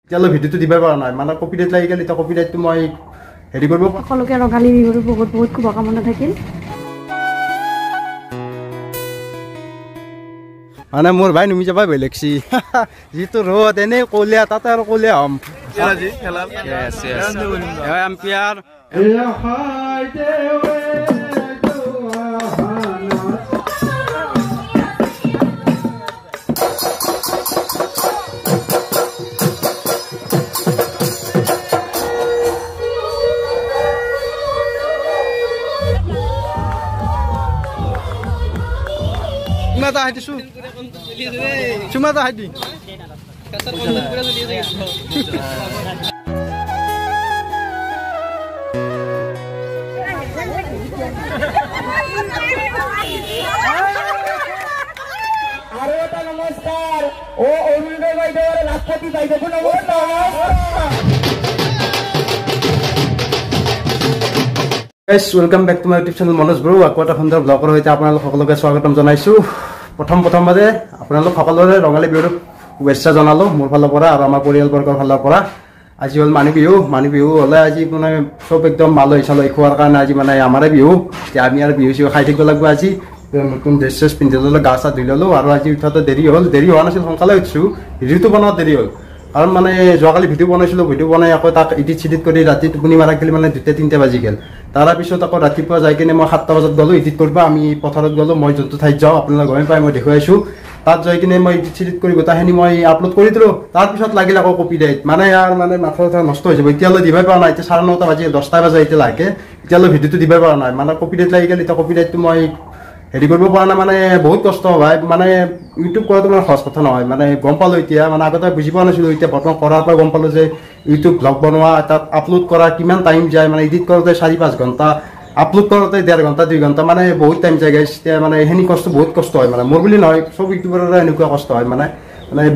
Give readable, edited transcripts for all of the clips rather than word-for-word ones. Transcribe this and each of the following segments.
এতিয়ালৈ ভিডিঅ'টো দিব পৰা নাই মানে কপিৰাইট লাগি গ'ল এতিয়া কপিৰাইটটো মই হেৰি কৰিব সকলোকে ৰঙালী বিহুৰ বহুত বহুত শুভকামনা থাকিল মানে মোৰ ভাই নুমি যাবা ভয় লাগছি যিটো ৰ'দ এনেই কলীয়া তাতে আৰু কলীয়া হ'ম ampere Cuma tak hadi su. Cuma tak hadi. Kasar kon pura jadi aja. Arota namaskar. Oh Orunde bhai dore Rashtrapati bhai dekho namaskar. Guys, welcome back to my YouTube channel Manoj Bro. Aquata Hunter Vlogger hoite apnalok সকলোকে স্বাগতম জনাইছো প্ৰথম বাৰে আপোনালোক সকলোৰে ৰঙালী বিহুৰ শুভেচ্ছা জনালো মোৰ ফালৰ পৰা আৰু আমাৰ পৰিয়ালবৰ্গৰ ফালৰ পৰা আজি হল মানি বিহু হলে আজি মানে সব একদম মালৈ চালৈ খোৱাৰ কাৰণে আজি মানে আমাৰে বিহু আমি আৰু বিহু খাই থাকিব লাগিব আজি নতুন ড্ৰেছ পিন্ধি ললো গা চা ধুই ললো আৰু আজি উঠাতে দেৰি হোৱা নাছিল সোনকালে উঠিছো ভিডিঅ'টো বনোৱা দেৰি হ'ল কাৰণ মানে যোৱাকালি ভিডিঅ' বনাইছিলো ভিডিঅ' বনাই আকৌ তাক এডিট কৰি ৰাতি টোপনি মাৰা গেলি মানে 2-3 বাজি গেল তাৰ পিছত আকৌ ৰাতিপুৱা যাই কিনে মই 7টা বজাত গলো এডিট কৰিব আমি পথাৰত গলো মই যোনটো ঠাইত যাওঁ আপোনালোকে গমে পাই মই দেখুৱাইছো তাত যাই কিনে মই এডিট কৰি গোটাখিনি মই আপলোড কৰি দিলো তাৰ পিছত লাগিল আকৌ কপিৰাইট মানে ইয়াৰ মানে মাথা নষ্ট হৈ যাব এতিয়ালৈ দিবই পৰা নাই এতিয়া 9:30 বাজি 10টা বাজে এতিয়া লাগে এতিয়ালৈ ভিডিঅ'টো দিবই পৰা নাই মানে কপিৰাইট লাগি গেল এতিয়া কপিৰাইটটো মই হেৰি কৰিব পৰা নাই মানে বহুত কষ্ট হয় মানে ইউটিউব কৰাটো মানে সহজ কথা নহয় মানে গম পালো এতিয়া মানে আগতে বুজি পোৱা নাছিলো এতিয়া বৰ্তমান কৰাৰ পৰা গম পালো যে ইউটিউব ব্লগ বনোৱা তাত আপলোড কৰা কিমান টাইম যায় মানে এডিট কৰোঁতে 4-5 ঘণ্টা আপলোড কৰোঁতে 1.5 ঘণ্টা 2 ঘণ্টা মানে বহুত টাইম যায় গাইছ এতিয়া মানে এইখিনি কষ্ট বহুত কষ্ট হয় মানে মোৰ বুলি নহয় চব ইউটিউবাৰৰে এনেকুৱা কষ্ট হয় মানে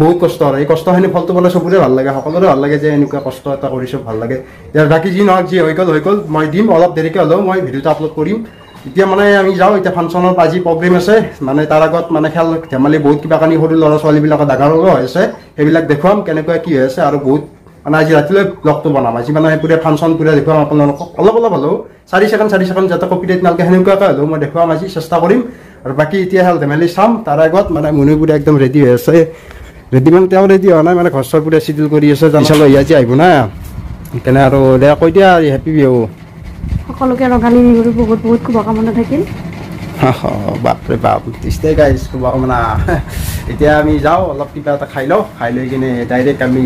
বহুত কষ্ট হয় এই কষ্টখিনি ফলটো পালে চবৰে ভাল লাগে সকলোৰে ভাল লাগে যে এনেকুৱা কষ্ট এটা কৰিছো ভাল লাগে ইয়াৰ বাকী যি নহওক যি হৈ গ'ল মই দিম অলপ দেৰিকৈ হ'লেও মই ভিডিঅ'টো আপলোড কৰিম এতিয়া মানে আমি যাওঁ এতিয়া ফাংচনৰ আজি প্ৰগ্ৰেম আছে মানে তাৰ আগত মানে খেল ধেমালি বহুত কিবা কানি সৰু ল'ৰা ছোৱালীবিলাকৰ ডাঙৰ হৈ আছে সেইবিলাক দেখুৱাম কেনেকুৱা কি হৈ আছে আৰু বহুত মানে আজি ৰাতিলৈ ব্লগটো বনাম আজি মানে পুৰা ফাংচন পুৰা দেখুৱাম আপোনালোকক অলপ হ'লেও 4 ছেকেণ্ড যাতে কপিৰাইট নালাগে সেনেকুৱাকৈ হ'লেও মই দেখুৱাম আজি চেষ্টা কৰিম আৰু বাকী এতিয়া খেল ধেমালি চাম তাৰ আগত মানে মুনুই পুৰা একদম ৰেডি হৈ আছে ৰেডি মানে তেওঁ ৰেডি হোৱা নাই মানে ঘৰ চৰ পুৰা চিডিউল কৰি আছে জানিছালো আজি আহিব না সেইকাৰণে আৰু দে কৈ দিয়া হেপী বিহু সকলোকে ৰঙালী বিহুৰ বহুত বহুত শুভকামনা থাকিল বাপৰে বাপ দিছে গাইছ শুভকামনা এতিয়া আমি যাওঁ অলপ কিবা এটা খাই লৈ কিনে ডাইৰেক্ট আমি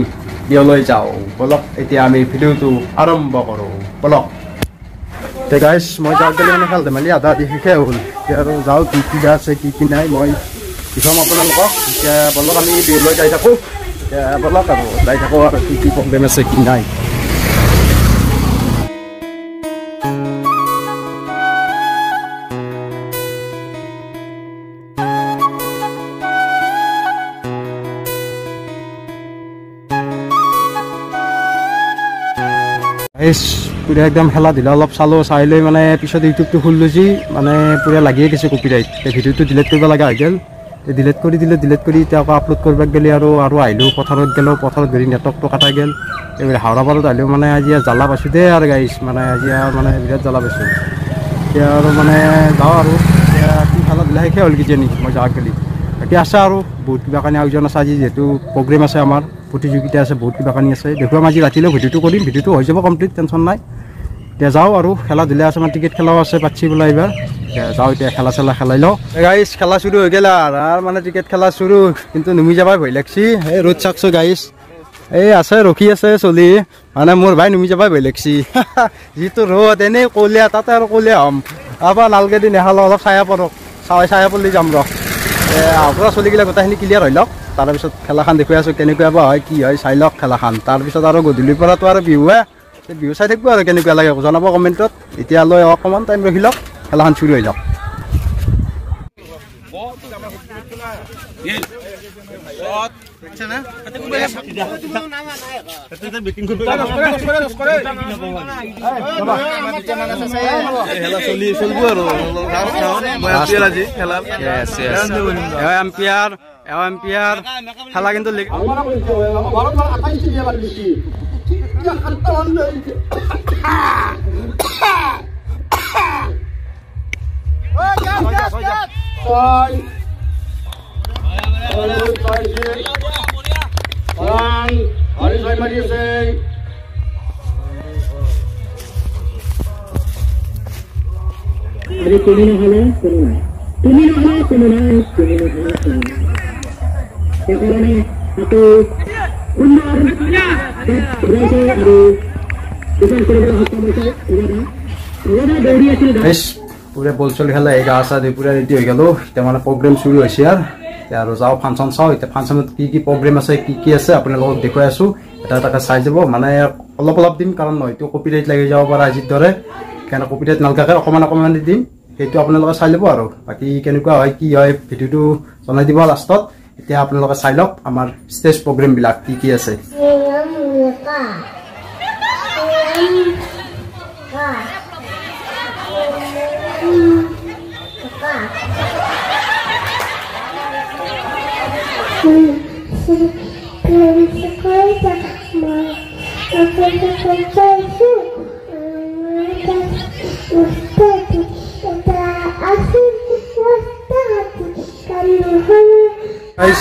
বিয়ালৈ যাওঁ বলক এতিয়া আমি ভিডিঅ'টো আৰম্ভ কৰোঁ বলক তে গাইছ মই যাওঁ গ'লে মানে খেল ধেমালি আধা শেষে হ'ল এতিয়া আৰু যাওঁ কি আছে কি নাই মই দেখাম আপোনালোকক এতিয়া বলক আমি বিয়ালৈ যাই থাকোঁ এতিয়া বলক আৰু যাই থাকোঁ আৰু কি প্ৰব্লেম আছে কি নাই পুৰা একদম খেলা ধূলা অলপ চাই লৈ মানে পিছত ইউটিউবটো খুলিলোঁ যি মানে পুৰা লাগিয়ে গৈছে কপিৰাইট ভিডিঅ'টো ডিলিট কৰিব লগা হৈ গ'ল ডিলিট কৰি এতিয়া আকৌ আপলোড কৰিব গ'লে আৰু আহিলোঁ পথাৰত গ'লে নেটৱৰ্কটো কাটা গ'ল এইবাৰ হাওৰাপাৰত আহিলেও মানে আজি জ্বালা পাইছোঁ দেই আৰু গাইছ মানে আজি মানে বিৰাট জ্বালা পাইছোঁ এতিয়া আৰু মানে যাওঁ আৰু এতিয়া কি খেলা ধূলা শেষে হ'ল কিজানি মই যাওঁ গ'লি এতিয়া আছে আৰু বহুত কিবা কানি আয়োজন আছে আজি যিহেতু প্ৰগ্ৰেম আছে আমাৰ প্ৰতিযোগিতা আছে বহুত কিবা কানি আছে দেখুৱাম আজি ৰাতিলৈ ভিডিঅ'টো কৰিম ভিডিঅ'টো হৈ যাব কমপ্লিট টেনশ্যন নাই এতিয়া যাওঁ আৰু খেলা ধূলা আছে আমাৰ টিকেট খেলাও আছে পাচ্ছি বোলা এইবাৰ যাওঁ এতিয়া খেলা খেলাই লওঁ গাইছ খেলা চুৰু হৈ গ'ল আৰু মানে টিকেট খেলা চুৰু কিন্তু নুমি যাবাই ভয় লাগছি এই ৰ'দ চাকছোঁ গাইছ এই আছে ৰখি আছে চলি মানে মোৰ ভাই নুমি যাবাই ভয় লাগছি যিটো ৰ'দ এনেই কলীয়া তাতে আৰু কলীয়া হ'ম তাৰপৰা নালগেদি নেখালোঁ অলপ ছায়া পৰক ছায়া পৰলি যাম আপোনাৰ চলিগিলা গোটেইখিনি ক্লিয়াৰ হৈ লওক তাৰপিছত খেলাখন দেখুৱাই আছোঁ কেনেকুৱা বা হয় কি হয় চাই লওক খেলাখন তাৰপিছত আৰু গধূলিৰ পৰাতো আৰু বিহু চাই থাকিব আৰু কেনেকুৱা লাগে জনাব কমেণ্টত এতিয়ালৈ অকণমান টাইম ৰখি লওক খেলাখন চুৰি হৈ লওক এম্পিয়ার খেলা কিন্তু পুরা বল চল খেলা এই গা চা পুরা রেডি হয়ে গেল এতিয়া মানে প্রোগ্রাম শুরু হয়েছে আর যাও ফাংশন চাও এতিয়া ফাংশনত কি প্রোগ্রাম আছে কি আছে আপোনালোকক দেখুৱাই আছো এটা এটা চাই যাব মানে অলপ দিম কাৰণ হয়তো কপিৰাইট লাগি যাব পাৰে আজিৰ দৰে কেনে কপিৰাইট নালগাকে অকমান দিম সেইটো আপোনালোকে চাই ল'ব আৰু বাকি কেনেকুৱা হয় কি হয় ভিডিওটো জনাই দিব লাষ্টত এতিয়া আপোনালোকে চাই লওক আমাৰ ষ্টেজ প্ৰগ্ৰাম বিলাক কি আছে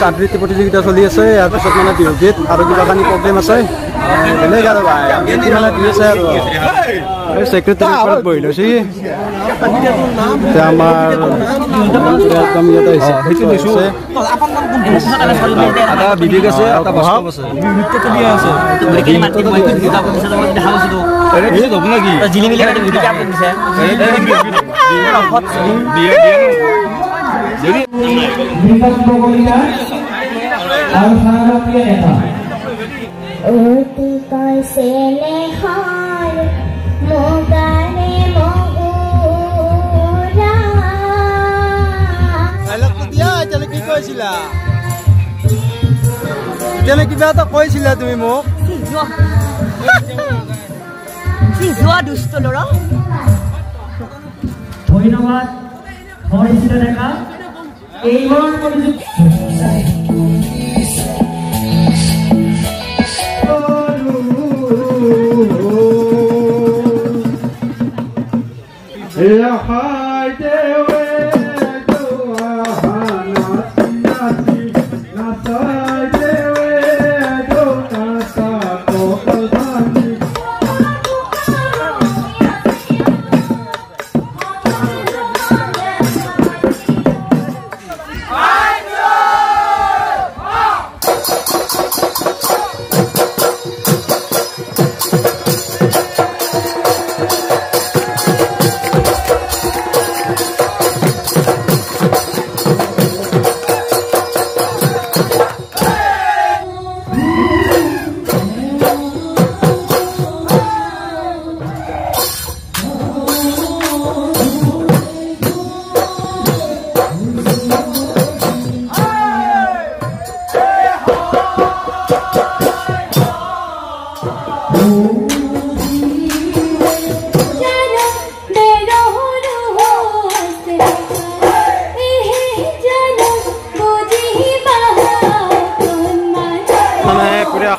আবৃত্তি প্ৰতিযোগিতা চলি আছে ইয়াৰ পিছত মানে বিহু গীত আৰু কিবা কানি প্ৰগ্ৰেম আছে বেলেগ আৰু ভাই আবৃত্তি মানে দি আছে আৰু সেক্ৰেটাৰী ওপৰত বহি লৈছে আমাৰ একদম ইয়াতে আহিছে এটা বিবেক আছে এটা বাস্তৱ আছে কিবা এটা কৈছিলা তুমি মোক ধন্যবাদ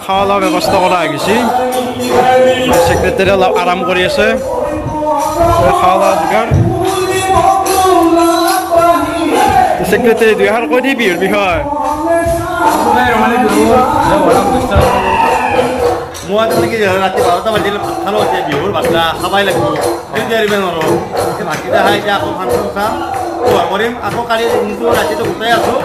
খাওয়া দাওয়া ব্যবস্থা করা হয়ে গেছি সেক্রেটারি আরাম করে আছে খাওয়া দাওয়া দোকান সেক্রেটারি 2 কই দিবি এর বিষয় মই কি রাতে 12টা বাজিলে ভাত খালো বিহুর বাচ্চা খাবাই লাগবে ভাতকেইটা খাই এতিয়া আকৌ ফাংচন চাম কৰিম আকৌ কালি দিনটো ৰাতিটো গোটাই আছো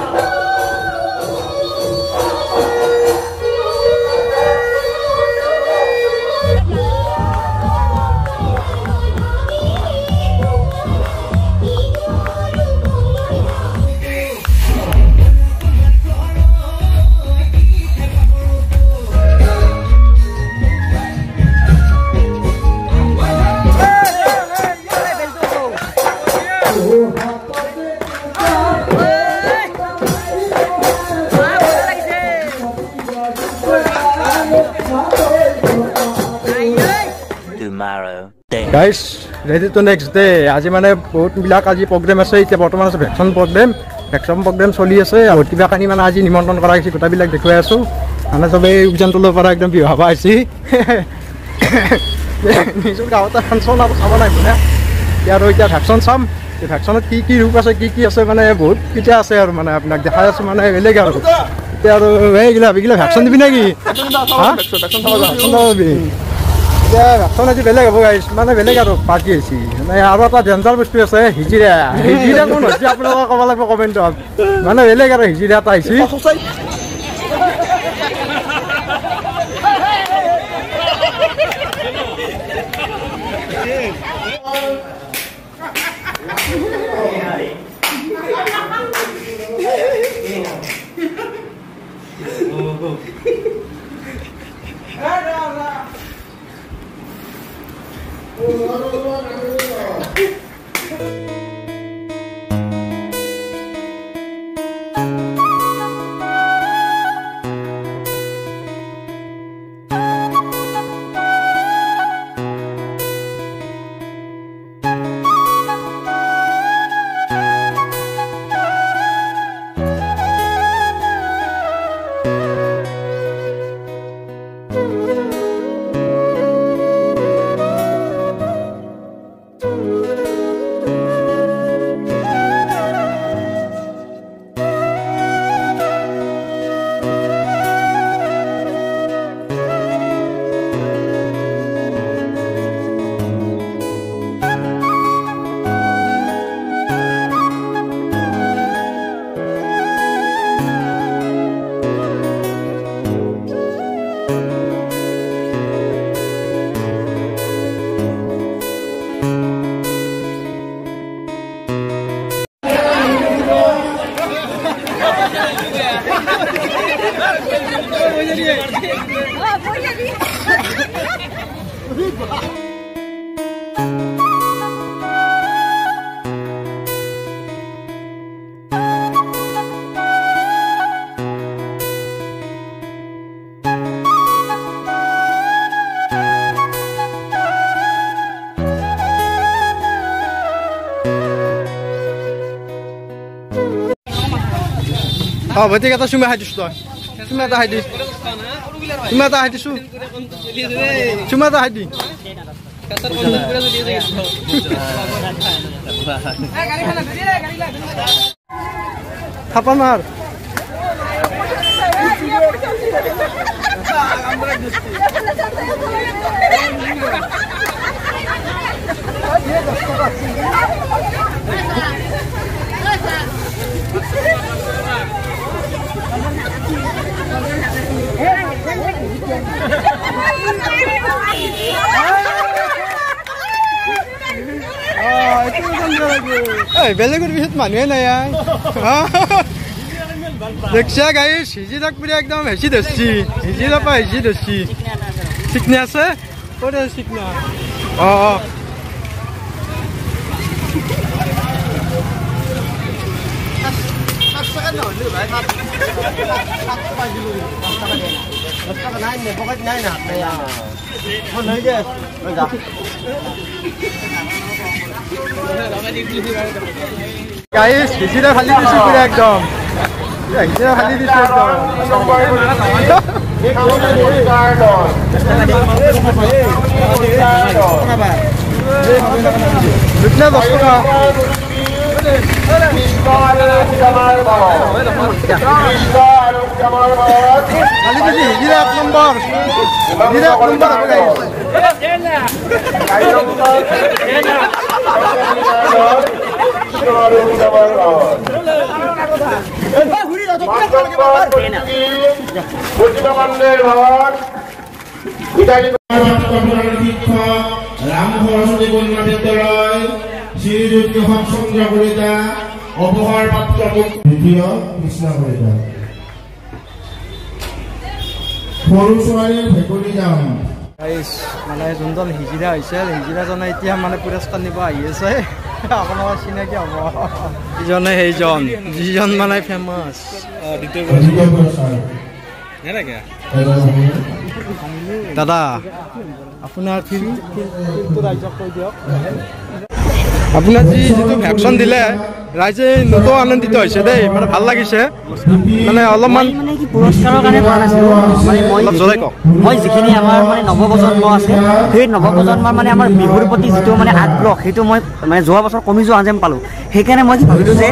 Guys, ready to next day. আজি মানে বহুত বিলাক আজি প্ৰগ্ৰাম আছে এতিয়া বৰ্তমান আছে ভেকচন প্ৰগ্ৰাম ভেকচিন প্ৰগ্ৰেম চলি আছে আৰু কিবা কানি মানে আজি নিমন্ত্ৰণ কৰা হৈছে গোটাবিলাক দেখুৱাই আছোঁ মানে চবেই অভিযানটোলৰ পৰা একদম বিহু খাব আহিছে নিজৰ গাঁৱত ফাংচন চাব লাগিব নে আৰু এতিয়া ভেকচিন চাম এই ভেকচিনত কি ৰূপ আছে কি আছে মানে বহুত কেতিয়া আছে আৰু মানে আপোনাক দেখাই আছোঁ মানে বেলেগ আৰু এতিয়া আৰু এইগিলা ভেকচিন দিবি নেকি ভেকচিন পাবি এতিয়া ভেকচিন আজি বেলেগ হ'ব গাইছ মানে বেলেগ আৰু পাৰ্টি হৈছে মানে আৰু এটা ডেঞ্জাৰ বস্তু আছে হিজিৰা কোন হৈছে আপোনালোকে ক'ব লাগিব কমেণ্টত মানে বেলেগ আৰু হিজিৰা এটা আহিছে ভৈতিক এটা চুমা খাই দিছোঁ তই চুমা এটা খাই দি চুমা এটা খাই দিছোঁ চুমা এটা খাই দি থাপা মাৰ বেলেগৰ পিছত মানুহে নাই দেখছা গাইছ সিজি তাক পুৰা একদম হেঁচি ধৰছি সিজি নাপা হেঁচি ধৰছি চিকনি আছে ক'ত আছে চিকনা গাইছ হিজিৰা ফালি দিছো পুৰা একদম হিজিৰা ফালি দিছো একদম 10 টকা হিজিৰা 1 নম্বৰ হিজিৰা 1 নম্বৰ হ'ব ৰাম সৰস্বতী কন্যা বিদ্যালয় শ্ৰীযুক্ত সংযোগ কৰিতা অপহাৰ পাত্ৰ দ্বিতীয় কৃষ্ণা কৰিতা সৰু ছোৱালীৰ ভেকুলী যাম মানে যোনজন হিজিৰা হৈছিল হিজিৰাজনে এতিয়া মানে পুৰস্কাৰ নিব আহি আছে আপোনাৰ চিনাকি হ'ব ইজনে সেইজন যিজন মানে ফেমাছ দাদা আপোনাৰ ফিল্ডটো ৰাইজক কৈ দিয়ক আপোনাৰ যিটো ভেকচিন দিলে ৰাইজে নতো আনন্দিত হৈছে দেই মানে ভাল লাগিছে মানে অলপমান মানে কি পুৰস্কাৰৰ কাৰণে কৰা নাছিলো মই যিখিনি আমাৰ মানে নৱপ্ৰজন্ম আছে সেই নৱপ্ৰজন্মৰ মানে আমাৰ বিহুৰ প্ৰতি যিটো মানে আগ্ৰহ সেইটো মই মানে যোৱা বছৰ কমি যোৱা যেন পালোঁ সেইকাৰণে মই ভাবিলোঁ যে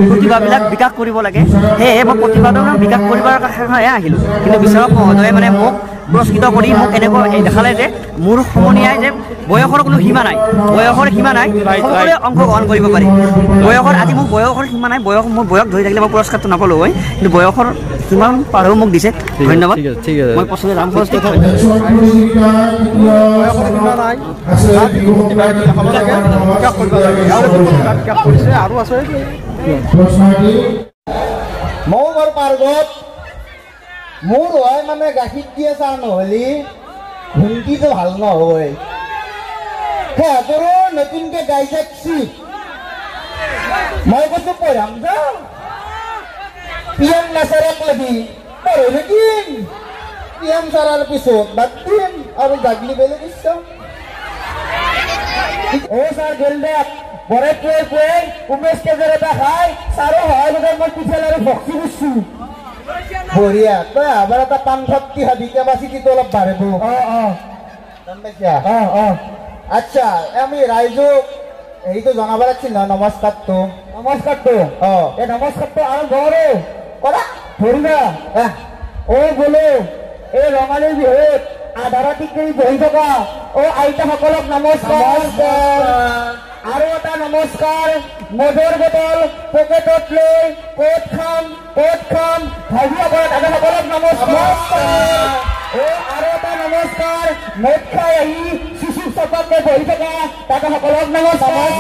প্ৰতিভাবিলাক বিকাশ কৰিব লাগে সেয়ে মই প্ৰতিভাটো বিকাশ কৰিবৰ কাৰণে আহিলোঁ কিন্তু বিচাৰক মহোদয়ে মানে মোক পুৰস্কৃত কৰি মোক এনেকৈ দেখালে যে মোৰ সমনীয়াই যে বয়সৰ কোনো সীমা নাই বয়সৰ সীমা নাই সকলোৱে অংশগ্ৰহণ কৰিব পাৰি বয়সৰ আজি মোক বয়সৰ সীমা নাই মোৰ বয়স ধৰি থাকিলে মই পুৰস্কাৰটো নাপালোঁ হয় কিন্তু বয়সৰ কিমান পাৰেও মোক দিছে ধন্যবাদ ঠিক আছে মই পচন্দ ৰাম পুৰস্কৃত আৰু আছে ময়ো বৰ পাৰ্গত মোৰ হয় মানে গাখীৰ দিয়ে চাহ নহ'লে ঘুমটিটো ভাল নহয় সিহঁতৰো নতুনকে গাই থাকছি মই কৈছো পঢ়াম যা পিএম নাচাৰক লাগি পঢ়ো নেকি পিএম চাৰাৰ পিছত বাদ দিম আৰু জাগলি বেলেগ ইচ্ছা অ ছাৰ গেল দে বৰে পুৱে উমেশ কেজৰ এটা খাই ছাৰো হয় বোধ মই পিঠেল আৰু ভক্তি কৰিছো বঢ়িয়া তই আবাৰ এটা পান ভক্তি হাবি কেপাচিটিটো অলপ বাঢ়িব গম পাইছা আচ্ছা আমি ৰাইজক হেৰিটো জনাব লাগিছিল নহয় নমস্কাৰটো এই নমস্কাৰটো আৰম্ভ কৰোঁ কৰা ধৰিবা অ বোলো এই ৰঙালী বিহুত আধাৰা ঠিক কৰি বহি থকা অ আইতাসকলক নমস্কাৰ আৰু এটা নমস্কাৰ মদৰ বটল পকেটত লৈ ক'ত খাম ভাইসকলক দাদাসকলক নমস্কাৰ অ আৰু এটা নমস্কাৰ মদ খাই আহি শিশুৰ চকতে বহি থকা দাদাসকলক নমস্কাৰ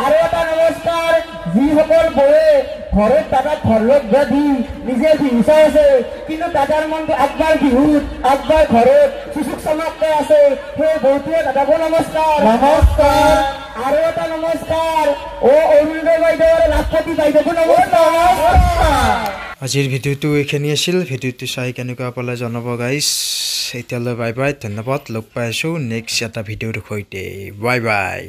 আৰু এটা নমস্কাৰ যিসকল বহে ঘৰত দাদাক ঘৰত দি নিজে বিহু চাই আছে কিন্তু দাদাৰ মনটো আগবাৰ বিহুত আগবাৰ ঘৰত শিশুক চমকতে আছে সেই বহুটোৱে দাদাকো নমস্কাৰ আৰু এটা নমস্কাৰ অ অৰুণোদয় বাইদেউ লাখপতি বাইদেউকো নমস্কাৰ আজিৰ ভিডিঅ'টো এইখিনি আছিল ভিডিঅ'টো চাই কেনেকুৱা পালে জনাব গাইজ এতিয়ালৈ বাই বাই ধন্যবাদ লগ পাই আছোঁ নেক্সট এটা ভিডিঅ'ৰ সৈতে বাই বাই